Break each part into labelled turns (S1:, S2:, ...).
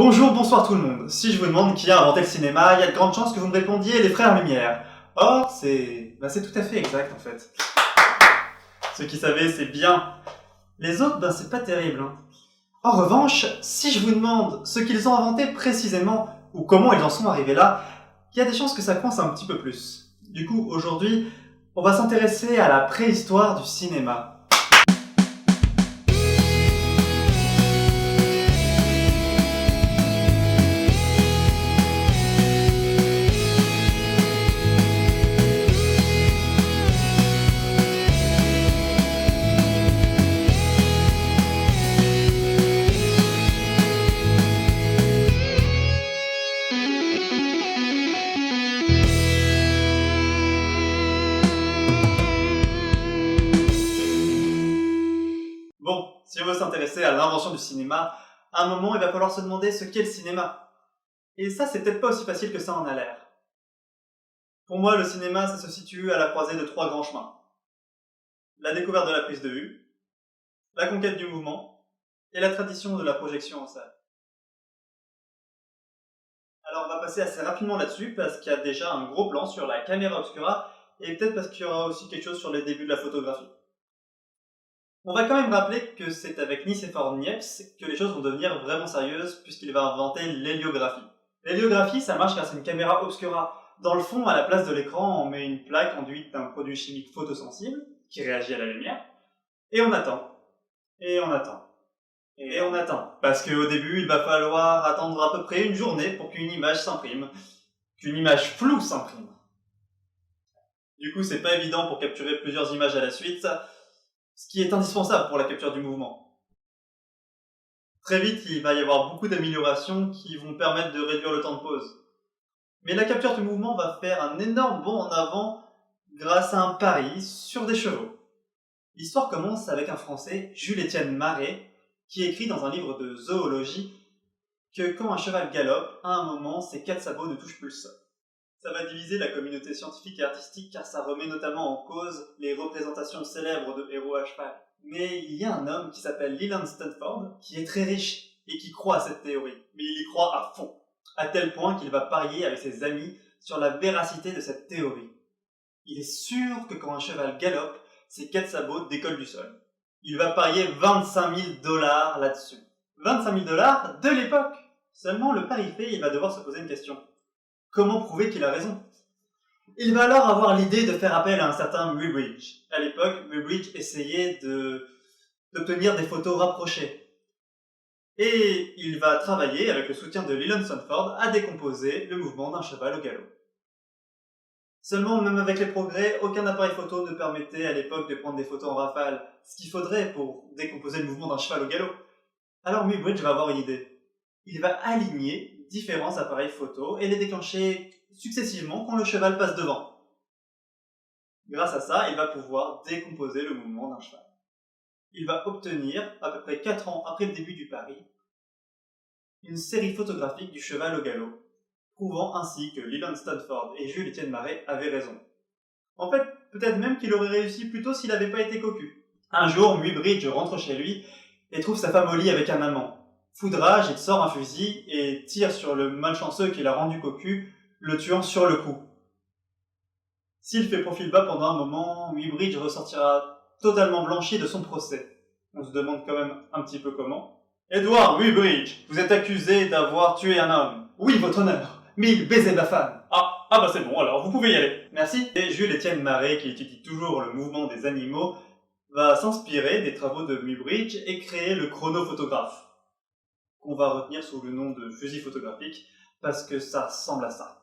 S1: Bonjour, bonsoir tout le monde. Si je vous demande qui a inventé le cinéma, il y a de grandes chances que vous me répondiez les frères Lumière. Or, c'est tout à fait exact en fait. Ceux qui savaient, c'est bien. Les autres, c'est pas terrible. En revanche, si je vous demande ce qu'ils ont inventé précisément, ou comment ils en sont arrivés là, il y a des chances que ça coince un petit peu plus. Du coup, aujourd'hui, on va s'intéresser à la préhistoire du cinéma. Bon, si on veut s'intéresser à l'invention du cinéma, à un moment il va falloir se demander ce qu'est le cinéma. Et ça, c'est peut-être pas aussi facile que ça en a l'air. Pour moi, le cinéma, ça se situe à la croisée de trois grands chemins. La découverte de la prise de vue, la conquête du mouvement, et la tradition de la projection en salle. Alors on va passer assez rapidement là-dessus, parce qu'il y a déjà un gros plan sur la caméra obscura, et peut-être parce qu'il y aura aussi quelque chose sur les débuts de la photographie. On va quand même rappeler que c'est avec Nicéphore Niepce que les choses vont devenir vraiment sérieuses, puisqu'il va inventer l'héliographie. L'héliographie, ça marche grâce à une caméra obscura. Dans le fond, à la place de l'écran, on met une plaque enduite d'un produit chimique photosensible, qui réagit à la lumière, et on attend. Et on attend. Et on attend. Parce qu'au début, il va falloir attendre à peu près une journée pour qu'une image s'imprime. Qu'une image floue s'imprime. Du coup, c'est pas évident pour capturer plusieurs images à la suite, ce qui est indispensable pour la capture du mouvement. Très vite, il va y avoir beaucoup d'améliorations qui vont permettre de réduire le temps de pause. Mais la capture du mouvement va faire un énorme bond en avant grâce à un pari sur des chevaux. L'histoire commence avec un Français, Jules-Étienne Maret, qui écrit dans un livre de zoologie que quand un cheval galope, à un moment, ses quatre sabots ne touchent plus le sol. Ça va diviser la communauté scientifique et artistique car ça remet notamment en cause les représentations célèbres de héros à cheval. Mais il y a un homme qui s'appelle Leland Stanford qui est très riche et qui croit à cette théorie. Mais il y croit à fond, à tel point qu'il va parier avec ses amis sur la véracité de cette théorie. Il est sûr que quand un cheval galope, ses quatre sabots décollent du sol. Il va parier 25 000 $ là-dessus. 25 000 $ de l'époque. Seulement le pari fait, il va devoir se poser une question. Comment prouver qu'il a raison? Il va alors avoir l'idée de faire appel à un certain Muybridge. À l'époque, Muybridge essayait d'obtenir des photos rapprochées. Et il va travailler, avec le soutien de Leland Stanford, à décomposer le mouvement d'un cheval au galop. Seulement, même avec les progrès, aucun appareil photo ne permettait à l'époque de prendre des photos en rafale, ce qu'il faudrait pour décomposer le mouvement d'un cheval au galop. Alors Muybridge va avoir une idée. Il va aligner différents appareils photo et les déclencher successivement quand le cheval passe devant. Grâce à ça, il va pouvoir décomposer le mouvement d'un cheval. Il va obtenir, à peu près 4 ans après le début du pari, une série photographique du cheval au galop, prouvant ainsi que Leland Stanford et Jules-Étienne Maret avaient raison. En fait, peut-être même qu'il aurait réussi plus tôt s'il n'avait pas été cocu. Un jour, Muybridge rentre chez lui et trouve sa femme au lit avec un amant. Foudrage, il sort un fusil et tire sur le malchanceux qui l'a rendu cocu, le tuant sur le coup. S'il fait profil bas pendant un moment, Muybridge ressortira totalement blanchi de son procès. On se demande quand même un petit peu comment. Edward Muybridge, vous êtes accusé d'avoir tué un homme. Oui, votre honneur, mais il baisait ma femme. Ah c'est bon, alors vous pouvez y aller. Merci. Et Jules-Étienne Maret, qui étudie toujours le mouvement des animaux, va s'inspirer des travaux de Muybridge et créer le chronophotographe, qu'on va retenir sous le nom de fusil photographique, parce que ça ressemble à ça.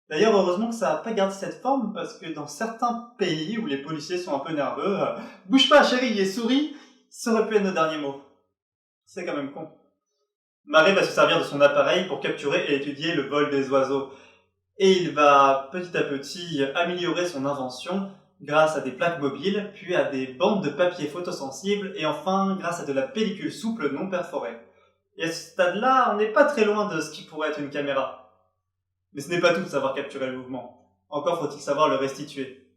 S1: D'ailleurs, heureusement que ça n'a pas gardé cette forme, parce que dans certains pays où les policiers sont un peu nerveux, bouge pas chérie et souris, ça aurait pu être nos derniers mots. C'est quand même con. Maret va se servir de son appareil pour capturer et étudier le vol des oiseaux. Et il va petit à petit améliorer son invention grâce à des plaques mobiles, puis à des bandes de papier photosensibles, et enfin grâce à de la pellicule souple non perforée. Et à ce stade-là, on n'est pas très loin de ce qui pourrait être une caméra. Mais ce n'est pas tout de savoir capturer le mouvement. Encore faut-il savoir le restituer.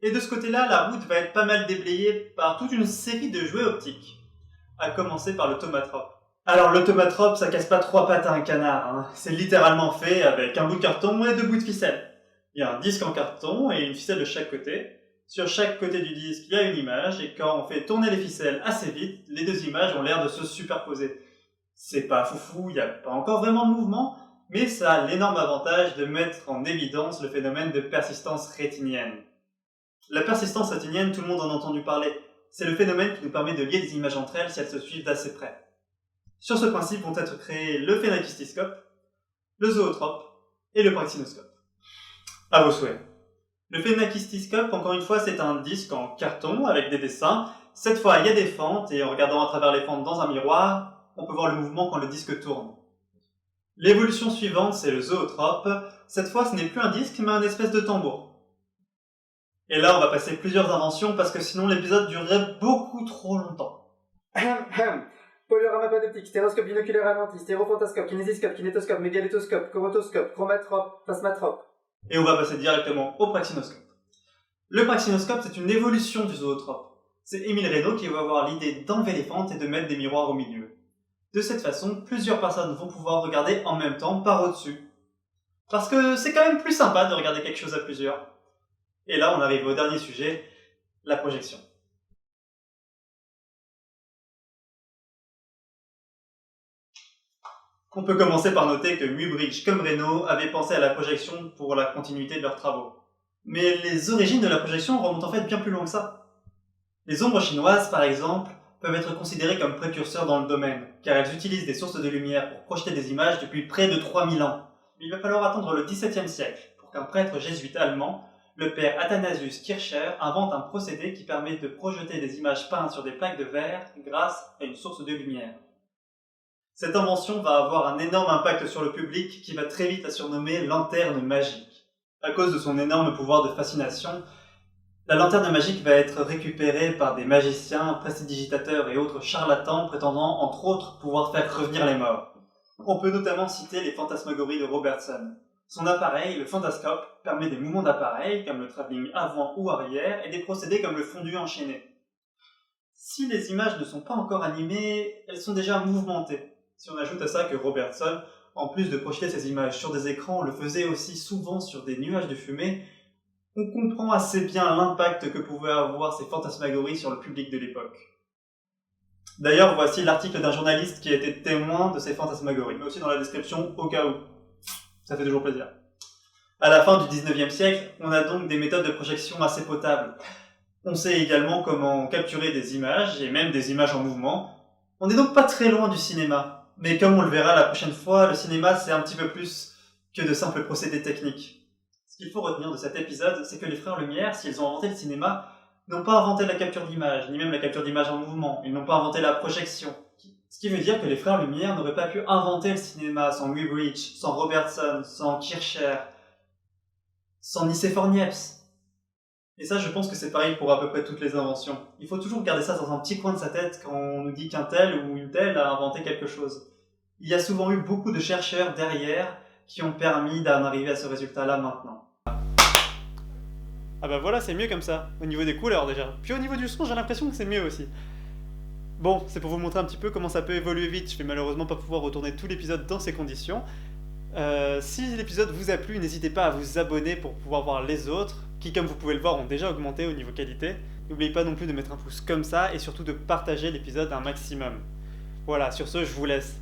S1: Et de ce côté-là, la route va être pas mal déblayée par toute une série de jouets optiques, à commencer par le tomatrope. Alors l'automatrope, ça casse pas trois pattes à un canard, hein. C'est littéralement fait avec un bout de carton et deux bouts de ficelle. Il y a un disque en carton et une ficelle de chaque côté. Sur chaque côté du disque, il y a une image, et quand on fait tourner les ficelles assez vite, les deux images ont l'air de se superposer. C'est pas foufou, il n'y a pas encore vraiment de mouvement, mais ça a l'énorme avantage de mettre en évidence le phénomène de persistance rétinienne. La persistance rétinienne, tout le monde en a entendu parler. C'est le phénomène qui nous permet de lier des images entre elles si elles se suivent d'assez près. Sur ce principe vont être créés le phénakistiscope, le zootrope et le praxinoscope. À vos souhaits. Le phénakistiscope, encore une fois, c'est un disque en carton avec des dessins. Cette fois, il y a des fentes et en regardant à travers les fentes dans un miroir, on peut voir le mouvement quand le disque tourne. L'évolution suivante, c'est le zootrope. Cette fois, ce n'est plus un disque, mais un espèce de tambour. Et là, on va passer plusieurs inventions parce que sinon l'épisode durerait beaucoup trop longtemps.
S2: Polyorama panoptique, stéroscope binoculaire ralenti, stérofantascope, kinésiscope, kinétoscope, mégalétoscope, chromatoscope, chromatrope, plasmatrope.
S1: Et on va passer directement au praxinoscope. Le praxinoscope, c'est une évolution du zootrope. C'est Émile Reynaud qui va avoir l'idée d'enlever les fentes et de mettre des miroirs au milieu. De cette façon, plusieurs personnes vont pouvoir regarder en même temps par au-dessus. Parce que c'est quand même plus sympa de regarder quelque chose à plusieurs. Et là, on arrive au dernier sujet, la projection. On peut commencer par noter que Muybridge comme Reynaud avaient pensé à la projection pour la continuité de leurs travaux. Mais les origines de la projection remontent en fait bien plus loin que ça. Les ombres chinoises, par exemple, peuvent être considérées comme précurseurs dans le domaine, car elles utilisent des sources de lumière pour projeter des images depuis près de 3000 ans. Mais il va falloir attendre le XVIIe siècle pour qu'un prêtre jésuite allemand, le père Athanasius Kircher, invente un procédé qui permet de projeter des images peintes sur des plaques de verre grâce à une source de lumière. Cette invention va avoir un énorme impact sur le public qui va très vite la surnommer lanterne magique. À cause de son énorme pouvoir de fascination, la lanterne magique va être récupérée par des magiciens, prestidigitateurs et autres charlatans prétendant entre autres pouvoir faire revenir les morts. On peut notamment citer les fantasmagories de Robertson. Son appareil, le fantascope, permet des mouvements d'appareil comme le travelling avant ou arrière et des procédés comme le fondu enchaîné. Si les images ne sont pas encore animées, elles sont déjà mouvementées. Si on ajoute à ça que Robertson, en plus de projeter ses images sur des écrans, le faisait aussi souvent sur des nuages de fumée, on comprend assez bien l'impact que pouvaient avoir ces fantasmagories sur le public de l'époque. D'ailleurs, voici l'article d'un journaliste qui a été témoin de ces fantasmagories, mais aussi dans la description au cas où. Ça fait toujours plaisir. À la fin du 19e siècle, on a donc des méthodes de projection assez potables. On sait également comment capturer des images, et même des images en mouvement. On n'est donc pas très loin du cinéma. Mais comme on le verra la prochaine fois, le cinéma c'est un petit peu plus que de simples procédés techniques. Ce qu'il faut retenir de cet épisode, c'est que les frères Lumière, s'ils ont inventé le cinéma, n'ont pas inventé la capture d'image, ni même la capture d'image en mouvement, ils n'ont pas inventé la projection. Ce qui veut dire que les frères Lumière n'auraient pas pu inventer le cinéma sans Muybridge, sans Robertson, sans Kircher, sans Nicéphore Niepce. Et ça, je pense que c'est pareil pour à peu près toutes les inventions. Il faut toujours garder ça dans un petit coin de sa tête quand on nous dit qu'un tel ou une telle a inventé quelque chose. Il y a souvent eu beaucoup de chercheurs derrière qui ont permis d'en arriver à ce résultat-là maintenant. Ah bah voilà, c'est mieux comme ça, au niveau des couleurs déjà. Puis au niveau du son, j'ai l'impression que c'est mieux aussi. Bon, c'est pour vous montrer un petit peu comment ça peut évoluer vite. Je vais malheureusement pas pouvoir retourner tout l'épisode dans ces conditions. Si l'épisode vous a plu, n'hésitez pas à vous abonner pour pouvoir voir les autres, qui comme vous pouvez le voir ont déjà augmenté au niveau qualité. N'oubliez pas non plus de mettre un pouce comme ça et surtout de partager l'épisode un maximum. Voilà, sur ce, je vous laisse.